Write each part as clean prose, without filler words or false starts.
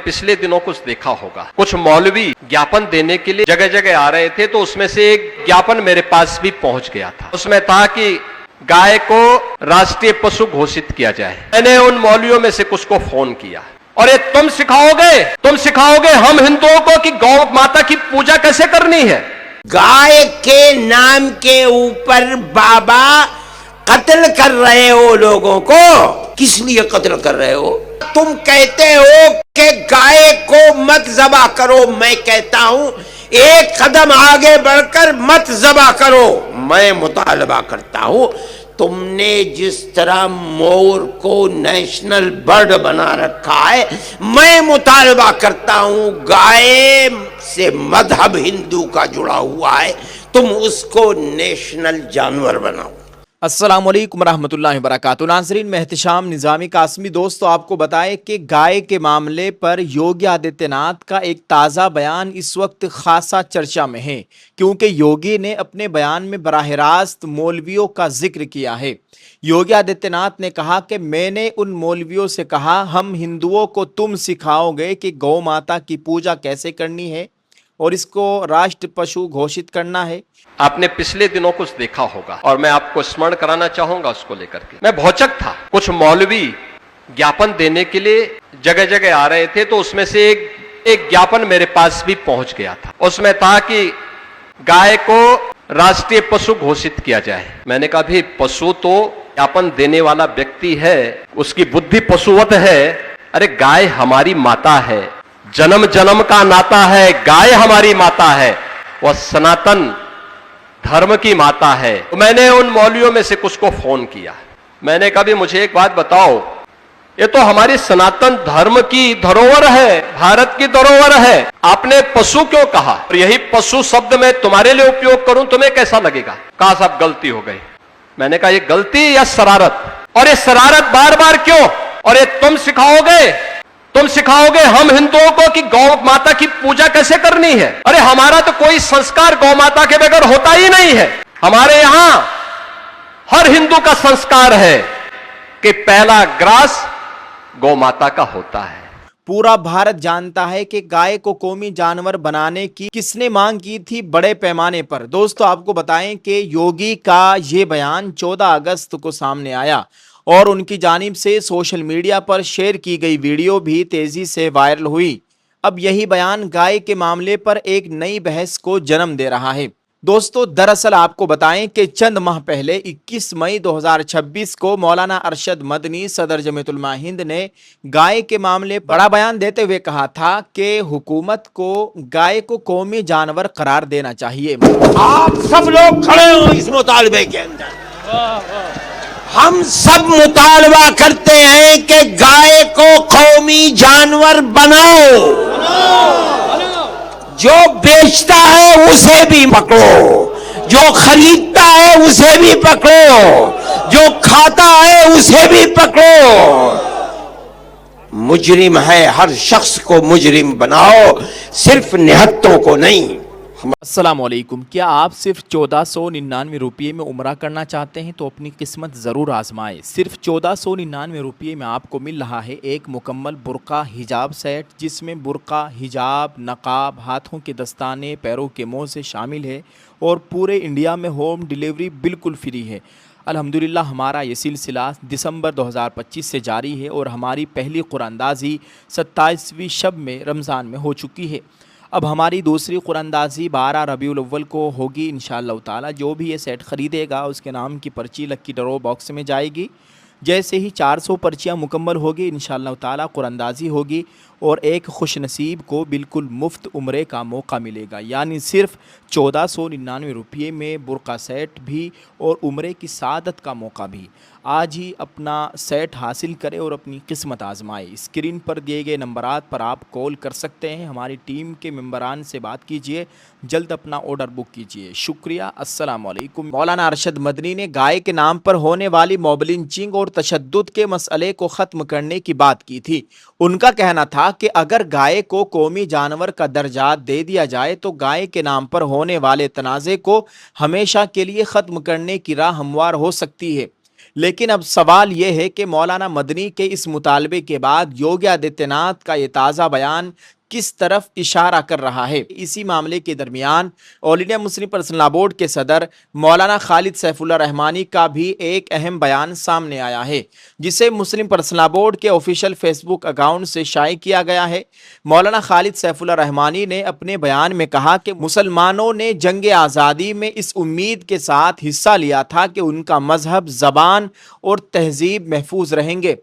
पिछले दिनों कुछ देखा होगा, कुछ मौलवी ज्ञापन देने के लिए जगह जगह आ रहे थे, तो उसमें से एक ज्ञापन मेरे पास भी पहुंच गया था। उसमें था कि गाय को राष्ट्रीय पशु घोषित किया जाए। मैंने उन मौलवियों में से कुछ को फोन किया और ये तुम सिखाओगे हम हिंदुओं को कि गौ माता की पूजा कैसे करनी है। गाय के नाम के ऊपर बाबा कत्ल कर रहे हो लोगों को, किस लिए कत्ल कर रहे हो? तुम कहते हो कि गाय को मत ज़बा करो, मैं कहता हूं एक कदम आगे बढ़कर मत ज़बा करो। मैं मुतालबा करता हूं, तुमने जिस तरह मोर को नेशनल बर्ड बना रखा है, मैं मुतालबा करता हूं गाय से मजहब हिंदू का जुड़ा हुआ है, तुम उसको नेशनल जानवर बनाओ। अस्सलाम वालेकुम रहमतुल्लाहि व बरकातुहू। नाज़रीन, मैं एहतिशाम निज़ामी कासमी। दोस्तों, आपको बताएं कि गाय के मामले पर योगी आदित्यनाथ का एक ताज़ा बयान इस वक्त खासा चर्चा में है, क्योंकि योगी ने अपने बयान में बराह रास्त मौलवियों का जिक्र किया है। योगी आदित्यनाथ ने कहा कि मैंने उन मौलवियों से कहा, हम हिंदुओं को तुम सिखाओगे कि गौ माता की पूजा कैसे करनी है और इसको राष्ट्र पशु घोषित करना है। आपने पिछले दिनों कुछ देखा होगा और मैं आपको स्मरण कराना चाहूंगा उसको लेकर के। मैं भौचक था, कुछ मौलवी ज्ञापन देने के लिए जगह जगह आ रहे थे, तो उसमें से एक ज्ञापन मेरे पास भी पहुंच गया था। उसमें था कि गाय को राष्ट्रीय पशु घोषित किया जाए। मैंने कहा भी पशु तो ज्ञापन देने वाला व्यक्ति है, उसकी बुद्धि पशुवत है। अरे गाय हमारी माता है, जन्म जन्म का नाता है, गाय हमारी माता है, वह सनातन धर्म की माता है। तो मैंने उन मौलवियों में से कुछ को फोन किया। मैंने कहा भी मुझे एक बात बताओ, ये तो हमारी सनातन धर्म की धरोहर है, भारत की धरोहर है, आपने पशु क्यों कहा? और यही पशु शब्द मैं तुम्हारे लिए उपयोग करूं, तुम्हें कैसा लगेगा? कहा साहब गलती हो गई। मैंने कहा ये गलती या शरारत? और ये शरारत बार बार क्यों? और ये तुम सिखाओगे हम हिंदुओं को कि गौ माता की पूजा कैसे करनी है। अरे हमारा तो कोई संस्कार गौ माता के बगैर होता ही नहीं है। हमारे यहां हर हिंदू का संस्कार है कि पहला ग्रास गौ माता का होता है। पूरा भारत जानता है कि गाय को कौमी जानवर बनाने की किसने मांग की थी बड़े पैमाने पर। दोस्तों, आपको बताएं कि योगी का ये बयान 14 अगस्त को सामने आया और उनकी जानिब से सोशल मीडिया पर शेयर की गई वीडियो भी तेजी से वायरल हुई। अब यही बयान गाय के मामले पर एक नई बहस को जन्म दे रहा है। दोस्तों, दरअसल आपको बताएं कि चंद माह पहले 21 मई 2026 को मौलाना अरशद मदनी सदर जमीयतुल उलमा हिंद ने गाय के मामले पर बड़ा बयान देते हुए कहा था कि हुकूमत को गाय को कौमी जानवर करार देना चाहिए। आप सब लोग खड़े हो इस मुतालबे के अंदर। हम सब मुतालबा करते हैं कि गाय को कौमी जानवर बनाओ। जो बेचता है उसे भी पकड़ो, जो खरीदता है उसे भी पकड़ो, जो खाता है उसे भी पकड़ो। मुजरिम है, हर शख्स को मुजरिम बनाओ, सिर्फ निहत्तों को नहीं। अस्सलाम वालेकुम। क्या आप सिर्फ 1499 रुपये में उम्रा करना चाहते हैं तो अपनी किस्मत ज़रूर आजमाएं। सिर्फ 1499 रुपये में आपको मिल रहा है एक मुकम्मल बुर्का हिजाब सेट, जिसमें बुर्का, हिजाब, नकाब, हाथों के दस्ताने, पैरों के मोज़े शामिल है और पूरे इंडिया में होम डिलीवरी बिल्कुल फ्री है। अल्हम्दुलिल्लाह हमारा ये सिलसिला दिसंबर 2025 से जारी है और हमारी पहली कुरानंदाज़ी 27वीं शब में रमज़ान में हो चुकी है। अब हमारी दूसरी कुरानंदाज़ी 12 रबीउल अव्वल को होगी इंशाअल्लाह ताला। जो भी ये सेट ख़रीदेगा उसके नाम की पर्ची लक्की ड्रॉ बॉक्स में जाएगी। जैसे ही 400 पर्चियाँ मुकम्मल होगी इंशाअल्लाह ताला कुरानंदाज़ी होगी और एक खुश नसीब को बिल्कुल मुफ्त उम्रे का मौका मिलेगा। यानी सिर्फ 1499 रुपये में बुर्का सेट भी और उम्रे की सादत का मौका भी। आज ही अपना सेट हासिल करें और अपनी किस्मत आजमाएं। स्क्रीन पर दिए गए नंबरात पर आप कॉल कर सकते हैं, हमारी टीम के मेंबरान से बात कीजिए, जल्द अपना ऑर्डर बुक कीजिए। शुक्रिया। अस्सलाम वालेकुम। मौलाना अरशद मदनी ने गाय के नाम पर होने वाली मॉब लिंचिंग और तशद्दुद के मसले को ख़त्म करने की बात की थी। उनका कहना था कि अगर गाय को कौमी जानवर का दर्जा दे दिया जाए तो गाय के नाम पर होने वाले तनाज़े को हमेशा के लिए ख़त्म करने की राह हमवार हो सकती है। لیکن اب سوال یہ ہے کہ مولانا مدنی کے اس مطالبے کے بعد یوگی آدتیہ ناتھ کا یہ تازہ بیان کس طرف اشارہ کر رہا ہے؟ اسی معاملے کے درمیان all India Muslim personal law board کے صدر مولانا خالد سیف اللہ رحمانی کا بھی ایک اہم بیان سامنے آیا ہے، جسے مسلم پرسنل لاء بورڈ کے آفیشیل فیس بک اکاؤنٹ سے شائع کیا گیا ہے۔ مولانا خالد سیف اللہ رحمانی نے اپنے بیان میں کہا کہ مسلمانوں نے جنگ آزادی میں اس امید کے ساتھ حصہ لیا تھا کہ ان کا مذہب، زبان اور تہذیب محفوظ رہیں گے،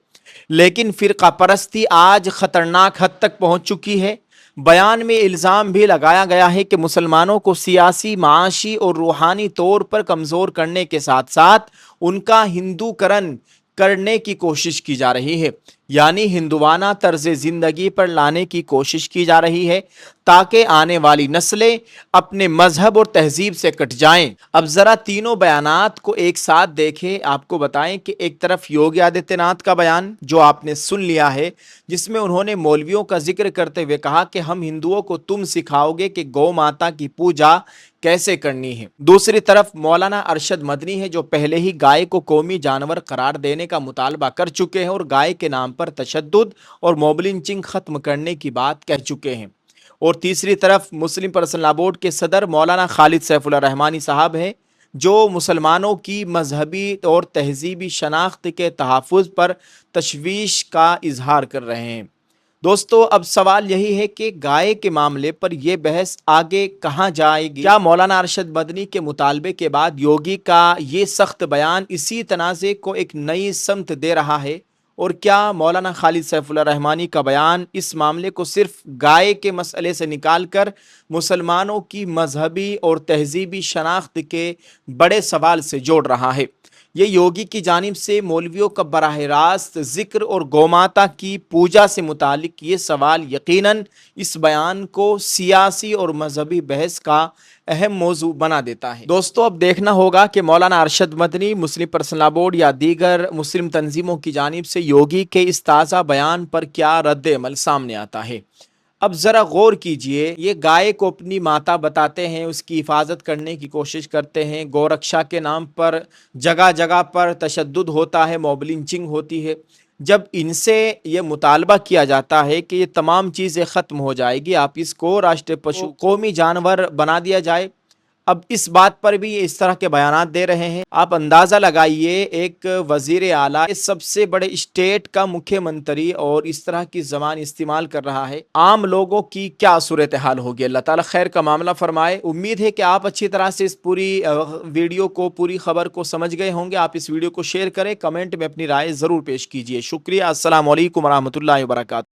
لیکن فرقہ پرستی آج خطرناک حد تک پہنچ چکی ہے۔ بیان میں الزام بھی لگایا گیا ہے کہ مسلمانوں کو سیاسی، معاشی اور روحانی طور پر کمزور کرنے کے ساتھ ساتھ ان کا ہندو کرن کرنے کی کوشش کی جا رہی ہے، یعنی ہندوانہ طرز زندگی پر لانے کی کوشش کی جا رہی ہے تاکہ آنے والی نسلیں اپنے مذہب اور تہذیب سے کٹ جائیں۔ اب ذرا تینوں بیانات کو ایک ساتھ دیکھیں۔ آپ کو بتائیں کہ ایک طرف یوگی آدتیہ ناتھ کا بیان جو آپ نے سن لیا ہے، جس میں انہوں نے مولویوں کا ذکر کرتے ہوئے کہا کہ ہم ہندوؤں کو تم سکھاؤ گے کہ گو ماتا کی پوجا کیسے کرنی ہے۔ دوسری طرف مولانا ارشد مدنی ہے جو پہلے ہی گائے کو قومی جانور قرار دینے کا مطالبہ کر چکے ہیں اور گائے کے نام پر تشدد اور موب لنچنگ ختم کرنے کی بات کہہ چکے ہیں۔ اور تیسری طرف مسلم پرسنل لاء بورڈ کے صدر مولانا خالد سیف اللہ رحمانی صاحب ہیں جو مسلمانوں کی مذہبی اور تہذیبی شناخت کے تحفظ پر تشویش کا اظہار کر رہے ہیں۔ دوستو، اب سوال یہی ہے کہ گائے کے معاملے پر یہ بحث آگے کہاں جائے گی؟ کیا مولانا ارشد مدنی کے مطالبے کے بعد یوگی کا یہ سخت بیان اسی تنازع کو ایک نئی سمت دے رہا ہے؟ اور کیا مولانا خالد سیف اللہ رحمانی کا بیان اس معاملے کو صرف گائے کے مسئلے سے نکال کر مسلمانوں کی مذہبی اور تہذیبی شناخت کے بڑے سوال سے جوڑ رہا ہے؟ یہ یوگی کی جانب سے مولویوں کا براہ راست ذکر اور گوماتا کی پوجا سے متعلق یہ سوال یقیناً اس بیان کو سیاسی اور مذہبی بحث کا اہم موضوع بنا دیتا ہے۔ دوستو، اب دیکھنا ہوگا کہ مولانا ارشد مدنی، مسلم پرسنل لاء بورڈ یا دیگر مسلم تنظیموں کی جانب سے یوگی کے اس تازہ بیان پر کیا رد عمل سامنے آتا ہے۔ اب ذرا غور کیجئے، یہ گائے کو اپنی ماتا بتاتے ہیں، اس کی حفاظت کرنے کی کوشش کرتے ہیں، گو رکشا کے نام پر جگہ جگہ پر تشدد ہوتا ہے، موب لنچنگ ہوتی ہے۔ جب ان سے یہ مطالبہ کیا جاتا ہے کہ یہ تمام چیزیں ختم ہو جائے گی، آپ اس کو راشٹر پشو، قومی جانور بنا دیا جائے، اب اس بات پر بھی یہ اس طرح کے بیانات دے رہے ہیں۔ آپ اندازہ لگائیے، ایک وزیر اعلیٰ سب سے بڑے اسٹیٹ کا مکھیہ منتری اور اس طرح کی زبان استعمال کر رہا ہے، عام لوگوں کی کیا صورتحال ہوگی؟ اللہ تعالیٰ خیر کا معاملہ فرمائے۔ امید ہے کہ آپ اچھی طرح سے اس پوری ویڈیو کو، پوری خبر کو سمجھ گئے ہوں گے۔ آپ اس ویڈیو کو شیئر کریں، کمنٹ میں اپنی رائے ضرور پیش کیجیے۔ شکریہ۔ السلام علیکم ورحمۃ اللہ وبرکاتہ۔